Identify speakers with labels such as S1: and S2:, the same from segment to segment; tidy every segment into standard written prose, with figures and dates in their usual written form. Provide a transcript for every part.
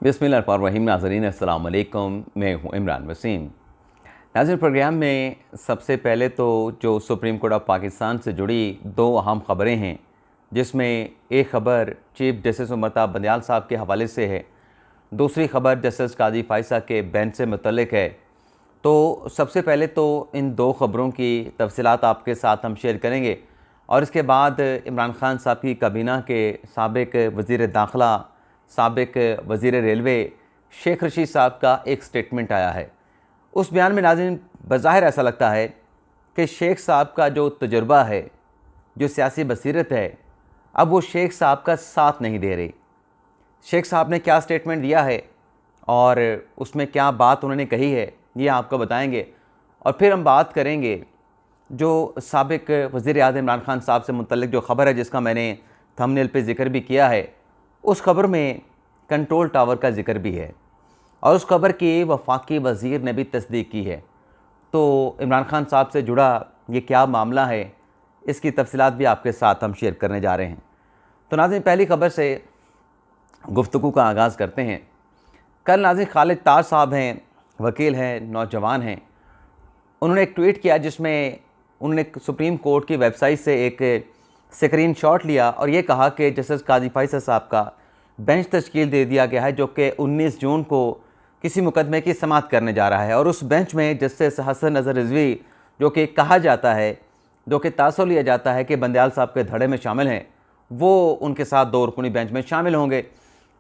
S1: बिस्मिल्लाहिर्रहमानिर्रहीम। नाज़रीन अस्सलाम वालेकुम, मैं हूँ इमरान वसीम। नाज़रीन, प्रोग्राम में सबसे पहले तो जो सुप्रीम कोर्ट ऑफ पाकिस्तान से जुड़ी दो अहम ख़बरें हैं, जिसमें एक ख़बर चीफ जस्टिस उमर बंदयाल साहब के हवाले से है, दूसरी ख़बर जस्टिस काजी फ़ाइज़ के बेंच से मुतल्लिक़ है। तो सबसे पहले तो इन दो ख़बरों की तफ़सीलात आपके साथ हम शेयर करेंगे और इसके बाद इमरान खान साहब की काबीना के साबिक़ वज़ीर दाखिला, साबिक़ वज़ीर रेलवे शेख रशीद साहब का एक स्टेटमेंट आया है। उस बयान में नाज़रीन बज़ाहिर ऐसा लगता है कि शेख साहब का जो तजुर्बा है, जो सियासी बसीरत है, अब वो शेख साहब का साथ नहीं दे रही। शेख साहब ने क्या स्टेटमेंट दिया है और उसमें क्या बात उन्होंने कही है, ये आपको बताएंगे। और फिर हम बात करेंगे जो साबिक़ वज़ीर-ए-आज़म इमरान खान साहब से मुतल्लिक़ जो ख़बर है, जिसका मैंने थंबनेल पे ज़िक्र भी किया है, उस ख़बर में कंट्रोल टावर का ज़िक्र भी है और उस ख़बर की वफाकी वज़ीर ने भी तस्दीक की है। तो इमरान खान साहब से जुड़ा ये क्या मामला है, इसकी तफ़सीलात भी आपके साथ हम शेयर करने जा रहे हैं। तो नाज़रीन, पहली ख़बर से गुफ्तगू का आगाज़ करते हैं। कल नाज़रीन खालिद ताज साहब हैं, वकील हैं, नौजवान हैं, उन्होंने एक ट्वीट किया जिसमें उन्होंने सुप्रीम कोर्ट की वेबसाइट से एक स्क्रीन शॉट लिया और ये कहा कि जस्टिस काजी फ़ाइज़ साहब का बेंच तश्कील दे दिया गया है, जो कि 19 जून को किसी मुकदमे की समाअत करने जा रहा है। और उस बेंच में जस्टिस हसन नज़र रिज़वी, जो कि कहा जाता है, जो कि तासुर लिया जाता है कि बंदयाल साहब के धड़े में शामिल हैं, वो उनके साथ दो रुकनी बेंच में शामिल होंगे।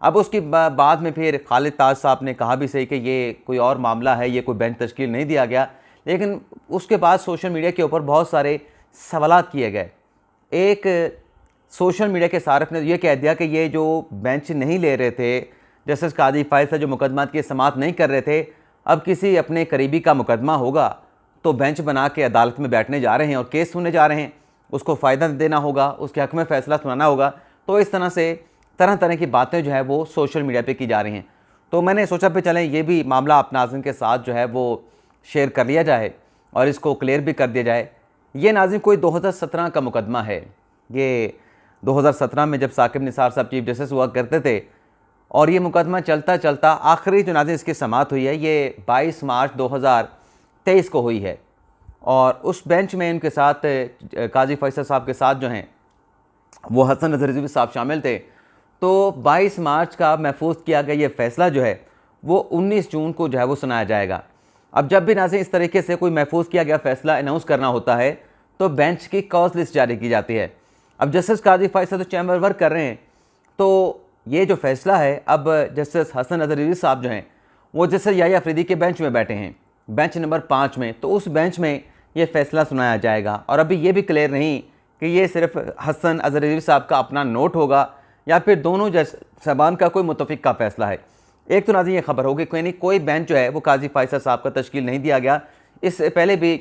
S1: अब उसकी बाद में फिर खालिद ताज साहब ने कहा भी सही कि ये कोई और मामला है, ये कोई बेंच तश्कील नहीं दिया गया। लेकिन उसके बाद सोशल मीडिया के ऊपर बहुत सारे सवालात किए गए। एक सोशल मीडिया के सारफ ने यह कह दिया कि ये जो बेंच नहीं ले रहे थे, जस्टिस काजी फ़ाइज़ से जो मुकदमा की समाअत नहीं कर रहे थे, अब किसी अपने करीबी का मुकदमा होगा तो बेंच बना के अदालत में बैठने जा रहे हैं और केस सुनने जा रहे हैं, उसको फ़ायदा देना होगा, उसके हक़ में फ़ैसला सुनाना होगा। तो इस तरह से तरह तरह की बातें जो है वो सोशल मीडिया पे की जा रही हैं। तो मैंने सोचा पे चलें ये भी मामला आप नाज़रीन के साथ जो है वो शेयर कर लिया जाए और इसको क्लियर भी कर दिया जाए। ये नाज़रीन कोई 2017 का मुकदमा है। ये 2017 में जब साकिब निसार साहब चीफ जस्टिस हुआ करते थे और ये मुकदमा चलता चलता आखिरी जो नाज़रीन इसकी समाअत हुई है, ये 22 मार्च 2023 को हुई है। और उस बेंच में इनके साथ काजी फ़ाइज़ साहब के साथ जो हैं वो हसन नज़र रिज़वी साहब शामिल थे। तो 22 मार्च का महफूज किया गया ये फ़ैसला जो है वो 19 जून को जो है वो सुनाया जाएगा। अब जब भी नाज़रीन इस तरीके से कोई महफूज किया गया फ़ैसला अनाउंस करना होता है तो बेंच की कॉज लिस्ट जारी की जाती है। अब जस्टिस काजी फ़ाइज़ तो चैम्बर वर्क कर रहे हैं, तो ये जो फ़ैसला है, अब जस्टिस हसन नज़र रिज़वी साहब जो हैं वो जस्टिस याह्या अफरीदी के बेंच में बैठे हैं, बेंच नंबर 5 में। तो उस बेंच में ये फ़ैसला सुनाया जाएगा और अभी ये भी क्लियर नहीं कि ये सिर्फ हसन नज़र रिज़वी साहब का अपना नोट होगा या फिर दोनों जज साहबान का कोई मुतफ़िक का फ़ैसला है। एक तो नाज़रीन ये खबर होगी कोई बेंच जो है वो काजी फ़ाइज़ साहब का तश्कील नहीं दिया गया। इससे पहले भी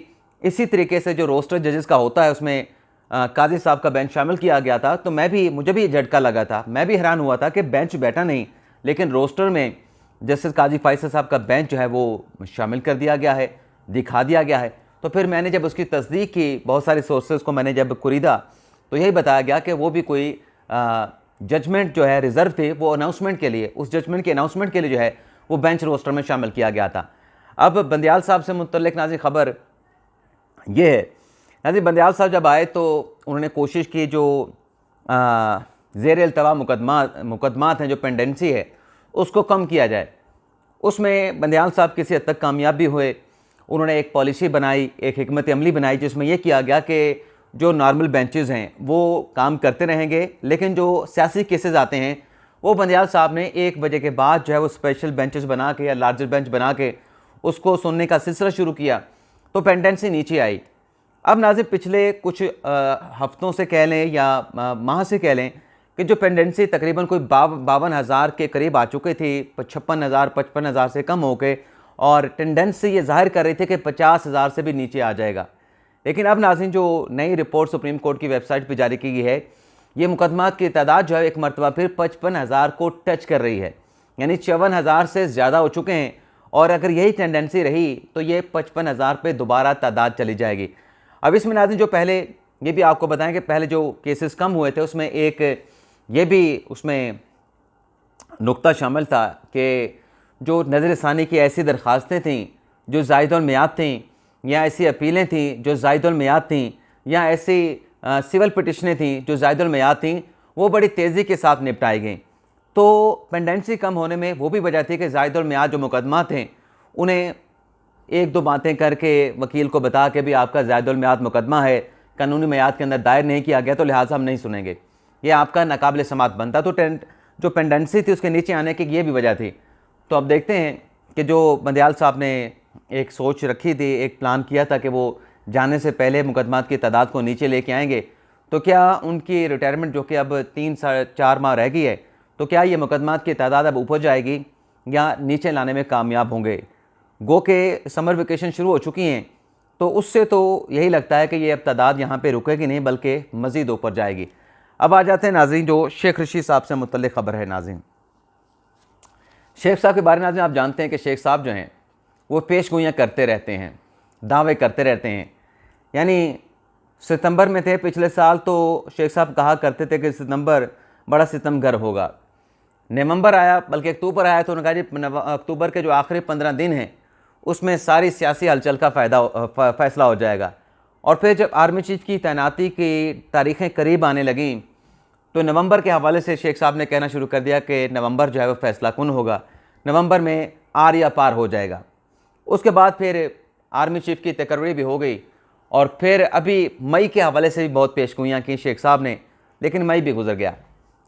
S1: इसी तरीके से जो रोस्टर जजेस का होता है उसमें काजी साहब का बेंच शामिल किया गया था। तो मुझे भी झटका लगा था, मैं भी हैरान हुआ था कि बेंच बैठा नहीं, लेकिन रोस्टर में जस्टिस काजी फ़ाइज़ साहब का बेंच जो है वो शामिल कर दिया गया है, दिखा दिया गया है। तो फिर मैंने जब उसकी तस्दीक की, बहुत सारे सोर्सेज़ को मैंने जब कुरीदा, तो यही बताया गया कि वो भी कोई जजमेंट जो है रिज़र्व थे, वो अनाउंसमेंट के लिए, उस जजमेंट के अनाउंसमेंट के लिए जो है वो बेंच रोस्टर में शामिल किया गया था। अब बंदयाल साहब से मुतल्लिक़ नाज़रीन खबर ये है, नाज़रीन बंदयाल साहब जब आए तो उन्होंने कोशिश की जो ज़ेर इल्तवा मुकदमात हैं, जो पेंडेंसी है, उसको कम किया जाए। उसमें बंदयाल साहब किसी हद तक कामयाब भी हुए। उन्होंने एक पॉलिसी बनाई, एक हिकमत अमली बनाई, जिसमें यह किया गया कि जो नॉर्मल बेंचेस हैं वो काम करते रहेंगे, लेकिन जो सियासी केसेस आते हैं वो बंदयाल साहब ने 1 बजे के बाद जो है वो स्पेशल बेंचेस बना के या लार्जर बेंच बना के उसको सुनने का सिलसिला शुरू किया, तो पेंडेंसी नीचे आई। अब नाज़रीन पिछले कुछ हफ्तों से कह लें या माह से कह लें कि जो पेंडेंसी तकरीबन कोई 52,000 के करीब आ चुकी थी, 56,000 से कम हो गए और टेंडेंसी ये जाहिर कर रही थी कि 50,000 से भी नीचे आ जाएगा। लेकिन अब नाज़रीन जो नई रिपोर्ट सुप्रीम कोर्ट की वेबसाइट पर जारी की गई है, ये मुकदमात की तादाद जो है एक मरतबा फिर 55,000 को टच कर रही है, यानी 54,000 से ज़्यादा हो चुके हैं। और अगर यही टेंडेंसी रही तो ये 55,000 पे दोबारा तादाद चली जाएगी। अब इसमें नाज़रीन जो पहले ये भी आपको बताएं कि पहले जो केसेस कम हुए थे उसमें एक ये भी उसमें नुक्ता शामिल था कि जो नज़रसानी की ऐसी दरख्वास्तें थीं जो ज़ायदुल मियाद थीं, या ऐसी अपीलें थीं जो ज़ायदुल मियाद थीं, या ऐसी सिविल पिटिशनें थीं जो ज़ायदुल मियाद थीं, वो बड़ी तेज़ी के साथ निपटाई गईं। तो पेंडेंसी कम होने में वो भी वजह थी कि ज़ायदुल मियाद जो मुकदमा थे उन्हें एक दो बातें करके वकील को बता के भी आपका ज़ायदुल मियाद मुकदमा है, कानूनी मियाद के अंदर दायर नहीं किया गया, तो लिहाजा हम नहीं सुनेंगे, ये आपका नाकाबिल समात बनता। तो जो पेंडेंसी थी उसके नीचे आने की ये भी वजह थी। तो अब देखते हैं कि जो बंदयाल साहब ने एक सोच रखी थी, एक प्लान किया था कि वो जाने से पहले मुकदमात की तादाद को नीचे लेके आएंगे, तो क्या उनकी रिटायरमेंट जो कि अब 3 से 4 माह रह गई है, तो क्या ये मुकदमात की तादाद अब ऊपर जाएगी या नीचे लाने में कामयाब होंगे। गो के समर वेकेशन शुरू हो चुकी हैं, तो उससे तो यही लगता है कि ये अब तादाद यहाँ पे रुकेगी नहीं बल्कि मज़ीद ऊपर जाएगी। अब आ जाते हैं नाज़रीन, जो शेख रशीद साहब से मुतल्लिक़ ख़बर है। नाज़रीन, शेख साहब के बारे में नाज़रीन आप जानते हैं कि शेख साहब जो हैं वो पेशगोइयाँ करते रहते हैं, दावे करते रहते हैं। यानी सितंबर में थे पिछले साल, तो शेख साहब कहा करते थे कि सितंबर बड़ा सितमगर होगा। नवंबर आया, बल्कि अक्टूबर आया, तो उन्होंने कहा जी अक्टूबर के जो आखिरी 15 दिन हैं उसमें सारी सियासी हलचल का फ़ैसला हो जाएगा। और फिर जब आर्मी चीफ की तैनाती की तारीखें करीब आने लगीं, तो नवंबर के हवाले से शेख साहब ने कहना शुरू कर दिया कि नवंबर जो है वो फैसला कुन होगा, नवंबर में आर या पार हो जाएगा। उसके बाद फिर आर्मी चीफ की तकर्री भी हो गई, और फिर अभी मई के हवाले से भी बहुत पेशगोइयाँ की शेख साहब ने, लेकिन मई भी गुजर गया।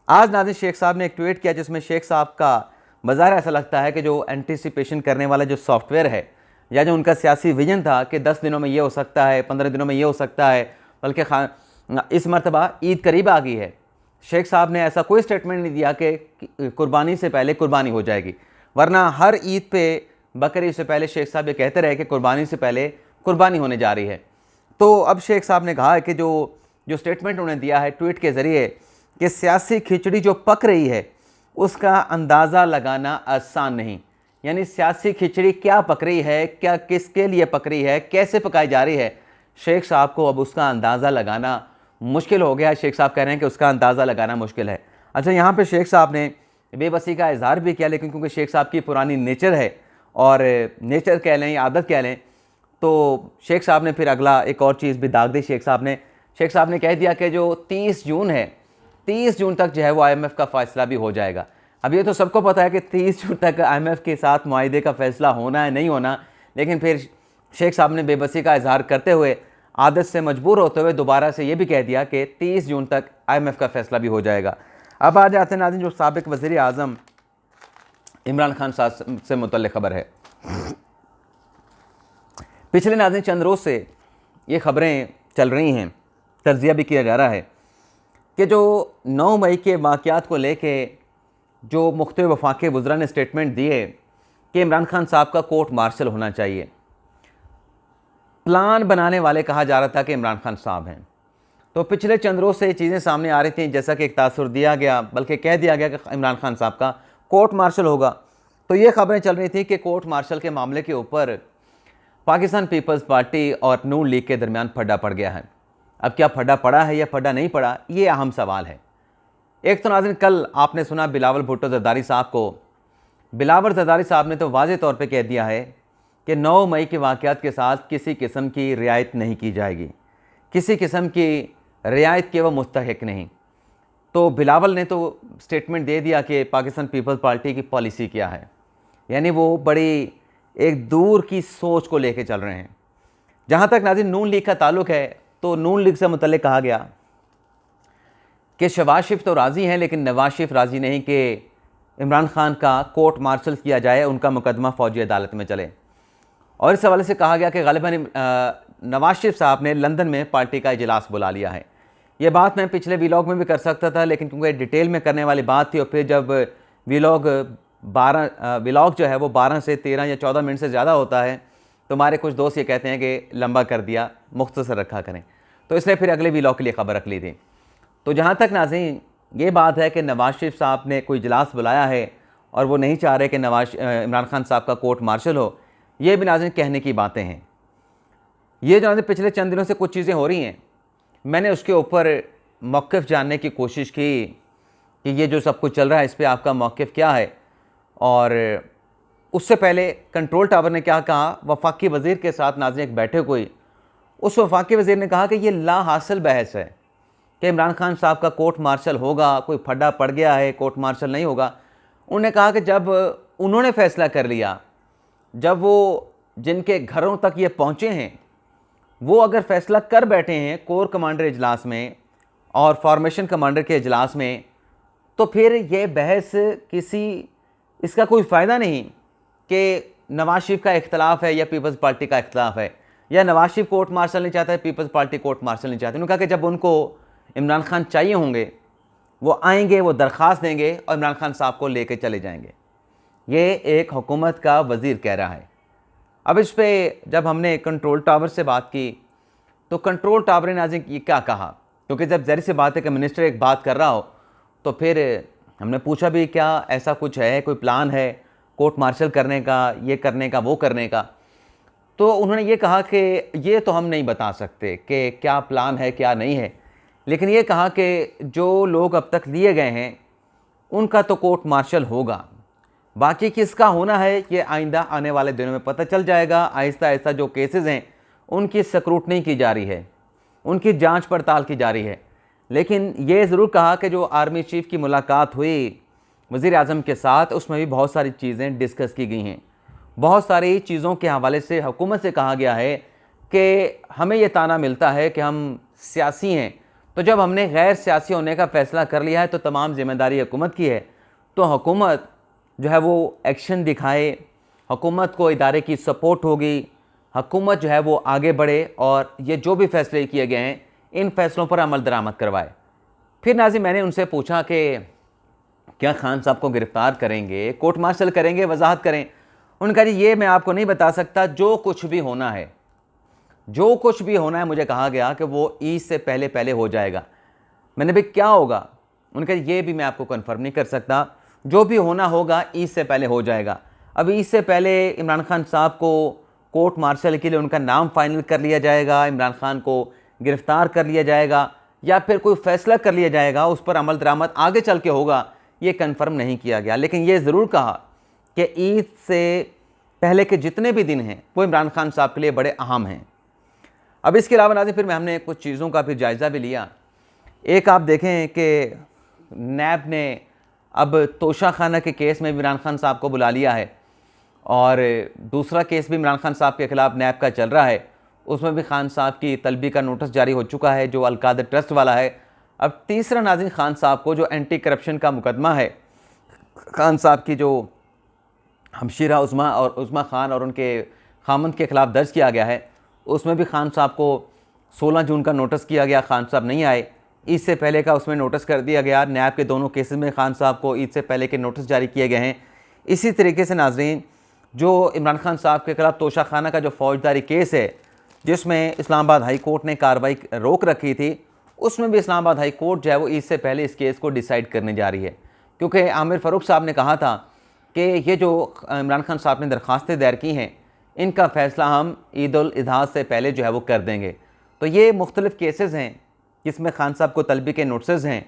S1: आज नाज़रीन शेख साहब ने एक ट्वीट किया जिसमें शेख साहब का मज़ाहिर ऐसा लगता है कि जो एंटीसिपेशन करने वाला जो सॉफ्टवेयर है, या जो उनका सियासी विजन था कि 10 दिनों में ये हो सकता है, 15 दिनों में ये हो सकता है, बल्कि इस मरतबा ईद करीब आ गई है, शेख साहब ने ऐसा कोई स्टेटमेंट नहीं दिया कि कुर्बानी से पहले कुर्बानी हो जाएगी। वरना हर ईद पे बकरी से पहले शेख साहब ये कहते रहे कि कुर्बानी से पहले कुर्बानी होने जा रही है। तो अब शेख साहब ने कहा कि जो स्टेटमेंट उन्होंने दिया है ट्वीट के ज़रिए कि सियासी खिचड़ी जो पक रही है उसका अंदाज़ा लगाना आसान नहीं। यानी सियासी खिचड़ी क्या पक रही है, क्या किसके लिए पक रही है, कैसे पकाई जा रही है, शेख साहब को अब उसका अंदाज़ा लगाना मुश्किल हो गया है। शेख साहब कह रहे हैं कि उसका अंदाज़ा लगाना मुश्किल है। अच्छा, यहाँ पे शेख साहब ने बेबसी का इजहार भी किया, लेकिन क्योंकि शेख साहब की पुरानी नेचर है, और नेचर कह लें या आदत कह लें, तो शेख साहब ने फिर अगला एक और चीज़ भी दाग दी। शेख साहब ने कह दिया कि जो 30 जून है, 30 जून तक जो है वो IMF का फ़ैसला भी हो जाएगा। अब ये तो सबको पता है कि 30 जून तक IMF के साथ मुआहदे का फ़ैसला होना है नहीं होना, लेकिन फिर शेख साहब ने बेबसी का इजहार करते हुए, आदत से मजबूर होते हुए दोबारा से ये भी कह दिया कि 30 जून तक IMF का फ़ैसला भी हो जाएगा। अब आ जाते हैं नाज़रीन, जो साबिक़ वज़ीर आज़म इमरान खान साहब से मुतल्लिक़ ख़बर है। पिछले नाज़रीन चंद रोज़ से ये ख़बरें चल रही हैं, तज्ज़िया भी किया जा रहा है कि जो 9 मई के वाक़यात को लेके जो मुख्तलिफ़ वफाक़ी वज़रा ने स्टेटमेंट दिए कि इमरान खान साहब का कोर्ट मार्शल होना चाहिए। प्लान बनाने वाले कहा जा रहा था कि इमरान खान साहब हैं। तो पिछले चंद रोज़ से ये चीज़ें सामने आ रही थी, जैसा कि एक तासुर दिया गया, बल्कि कह दिया गया कि इमरान खान साहब का कोर्ट मार्शल होगा। तो ये ख़बरें चल रही थी कि कोर्ट मार्शल के मामले के ऊपर पाकिस्तान पीपल्स पार्टी और नून लीग के दरमियान फड्डा पड़ गया है। अब क्या फड्डा पड़ा है या फड्डा नहीं पड़ा, ये अहम सवाल है। एक तो नाज़रीन कल आपने सुना बिलावल भुट्टो ज़रदारी साहब को। बिलावल ज़रदारी साहब ने तो वाज़ेह तौर पे कह दिया है कि 9 मई के वाक़यात के साथ किसी किस्म की रियायत नहीं की जाएगी, किसी किस्म की रियायत के वो मुस्तहिक नहीं। तो बिलावल ने तो स्टेटमेंट दे दिया कि पाकिस्तान पीपल्स पार्टी की पॉलिसी क्या है। यानी वो बड़ी एक दूर की सोच को लेके चल रहे हैं। जहाँ तक नाज़रीन नून लीग का ताल्लुक़ है, तो नून लीग से मुतल्लिक़ कहा गया कि शहबाज शरीफ तो राज़ी हैं, लेकिन नवाज शरीफ राज़ी नहीं कि इमरान खान का कोर्ट मार्शल किया जाए, उनका मुकदमा फ़ौजी अदालत में चले। और इस हवाले से कहा गया कि ग़ालिबन नवाज शरीफ साहब ने लंदन में पार्टी का इजलास बुला लिया है। ये बात मैं पिछले वीलॉग में भी कर सकता था, लेकिन क्योंकि डिटेल में करने वाली बात थी, और फिर जब वीलॉग जो है वो 12 से 13 या 14 मिनट से ज़्यादा होता है, तो हमारे कुछ दोस्त ये कहते हैं कि लंबा कर दिया, मुख्तसर रखा करें, तो इसलिए फिर अगले वीलॉग के लिए ख़बर रख ली थी। तो जहाँ तक नाज़रीन ये बात है कि नवाज शरीफ साहब ने कोई इजलास बुलाया है और वो नहीं चाह रहे कि इमरान खान साहब का कोर्ट मार्शल हो, ये भी नाज़रीन कहने की बातें हैं। ये जो नाज़रीन पिछले चंद दिनों से कुछ चीज़ें हो रही हैं, मैंने उसके ऊपर मौक़िफ़ जानने की कोशिश की कि ये जो सब कुछ चल रहा है इस पे आपका मौक़िफ़ क्या है। और उससे पहले कंट्रोल टावर ने क्या कहा, वफाकी वज़ीर के साथ नाज़रीन एक बैठक हुई। उस वफाकी वज़ीर ने कहा कि ये ला हासिल बहस है कि इमरान खान साहब का कोर्ट मार्शल होगा, कोई फड्डा पड़ गया है, कोर्ट मार्शल नहीं होगा। उन्होंने कहा कि जब उन्होंने फ़ैसला कर लिया, जब वो जिनके घरों तक ये पहुँचे हैं वो अगर फ़ैसला कर बैठे हैं कोर कमांडर इजलास में और फॉर्मेशन कमांडर के इजलास में, तो फिर ये बहस इसका कोई फ़ायदा नहीं कि नवाज शरीफ का इख्तलाफ है या पीपल्स पार्टी का इख्तलाफ है, या नवाज शरीफ कोर्ट मार्शल नहीं चाहता है, पीपल्स पार्टी कोर्ट मार्शल नहीं चाहती। उन्होंने कहा कि जब उनको इमरान खान चाहिए होंगे वो आएंगे, वो दरख्वास्त देंगे और इमरान खान साहब को लेके चले जाएंगे। ये एक हुकूमत का वज़ीर कह रहा है। अब इस पे जब हमने कंट्रोल टावर से बात की तो कंट्रोल टावर ने नाज़रीन ये क्या कहा, क्योंकि जब ज़ाहिर सी बात है कि मिनिस्टर एक बात कर रहा हो तो फिर हमने पूछा भी क्या ऐसा कुछ है, कोई प्लान है कोर्ट मार्शल करने का, ये करने का, वो करने का। तो उन्होंने ये कहा कि ये तो हम नहीं बता सकते कि क्या प्लान है क्या नहीं है, लेकिन ये कहा कि जो लोग अब तक लिए गए हैं उनका तो कोर्ट मार्शल होगा, बाकी किसका होना है ये आइंदा आने वाले दिनों में पता चल जाएगा। आहिस्ता आहिस्ता जो केसेस हैं उनकी स्क्रूटनी की जा रही है, उनकी जांच पड़ताल की जा रही है। लेकिन ये ज़रूर कहा कि जो आर्मी चीफ़ की मुलाकात हुई वज़ीर आज़म के साथ उसमें भी बहुत सारी चीज़ें डिस्कस की गई हैं। बहुत सारी चीज़ों के हवाले से हुकूमत से कहा गया है कि हमें ये ताना मिलता है कि हम सियासी हैं, तो जब हमने गैर सियासी होने का फ़ैसला कर लिया है तो तमाम ज़िम्मेदारी हुकूमत की है। तो हुकूमत जो है वो एक्शन दिखाए, हुकूमत को इदारे की सपोर्ट होगी, हुकूमत जो है वो आगे बढ़े और ये जो भी फ़ैसले किए गए हैं इन फ़ैसलों पर अमल दरामद करवाए। फिर नाज़रीन मैंने उनसे पूछा कि क्या खान साहब को गिरफ़्तार करेंगे, कोर्ट मार्शल करेंगे, वजाहत करें। उन्होंने कहा जी ये मैं आपको नहीं बता सकता, जो कुछ भी होना है, जो कुछ भी होना है मुझे कहा गया कि वो ईद से पहले पहले हो जाएगा। मैंने भी क्या होगा, उनका ये भी मैं आपको कन्फर्म नहीं कर सकता, जो भी होना होगा ईद से पहले हो जाएगा। अब ईद से पहले इमरान खान साहब को कोर्ट मार्शल के लिए उनका नाम फाइनल कर लिया जाएगा, इमरान खान को गिरफ़्तार कर लिया जाएगा या फिर कोई फ़ैसला कर लिया जाएगा, उस पर अमल दरामद आगे चल के होगा, ये कन्फर्म नहीं किया गया। लेकिन ये ज़रूर कहा कि ईद से पहले के जितने भी दिन हैं वो इमरान खान साहब के लिए बड़े अहम हैं। अब इसके अलावा नाज़रीन फिर हमने कुछ चीज़ों का फिर जायज़ा भी लिया। एक आप देखें कि नैब ने अब तोशा खाना के केस में इमरान खान साहब को बुला लिया है और दूसरा केस भी इमरान खान साहब के ख़िलाफ़ नैब का चल रहा है, उसमें भी खान साहब की तलबी का नोटिस जारी हो चुका है जो अलकादर ट्रस्ट वाला है। अब तीसरा नाज़रीन खान साहब को जो एंटी करप्शन का मुकदमा है, खान साहब की जो हमशीरा उज़मा खान और उनके खामंद के ख़िलाफ़ दर्ज किया गया है, उसमें भी खान साहब को 16 जून का नोटिस किया गया, खान साहब नहीं आए। ईद से पहले का उसमें नोटिस कर दिया गया। नैब के दोनों केसेस में खान साहब को ईद से पहले के नोटिस जारी किए गए हैं। इसी तरीके से नाज़रीन जो इमरान खान साहब के ख़िलाफ़ तोशा खाना का जो फ़ौजदारी केस है जिसमें इस्लामाबाद हाई कोर्ट ने कार्रवाई रोक रखी थी, उसमें भी इस्लामाबाद हाई कोर्ट जो है वो ईद से पहले इस केस को डिसाइड करने जा रही है, क्योंकि आमिर फ़ारूक साहब ने कहा था कि ये जो इमरान खान साहब ने दरख्वास्तें दायर की हैं इनका फ़ैसला हम ईद उल अज़हा से पहले जो है वो कर देंगे। तो ये मुख्तलिफ़ केसेस हैं जिसमें खान साहब को तलबी के नोटिस हैं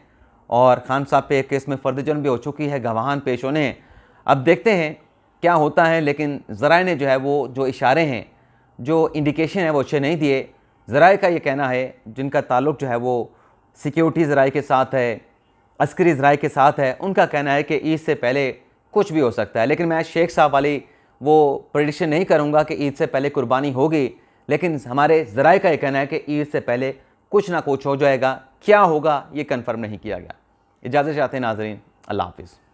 S1: और खान साहब पे एक केस में फ़र्द जुर्म भी हो चुकी है, गवाहान पेश होने हैं। अब देखते हैं क्या होता है, लेकिन ज़राए ने जो है वो जो इशारे हैं, जो इंडिकेशन है वो अच्छे नहीं दिए। ज़राए का ये कहना है जिनका ताल्लुक़ जो है वो सिक्योरिटी ज़राए के साथ है, अस्करी ज़राए के साथ है, उनका कहना है कि ईद से पहले कुछ भी हो सकता है। लेकिन मैं शेख साहब वाली वो प्रेडिक्शन नहीं करूँगा कि ईद से पहले कुर्बानी होगी, लेकिन हमारे ज़राए का ये कहना है कि ईद से पहले कुछ ना कुछ हो जाएगा। क्या होगा ये कन्फर्म नहीं किया गया। इजाज़त चाहते हैं नाज़रीन, अल्लाह हाफ़िज़।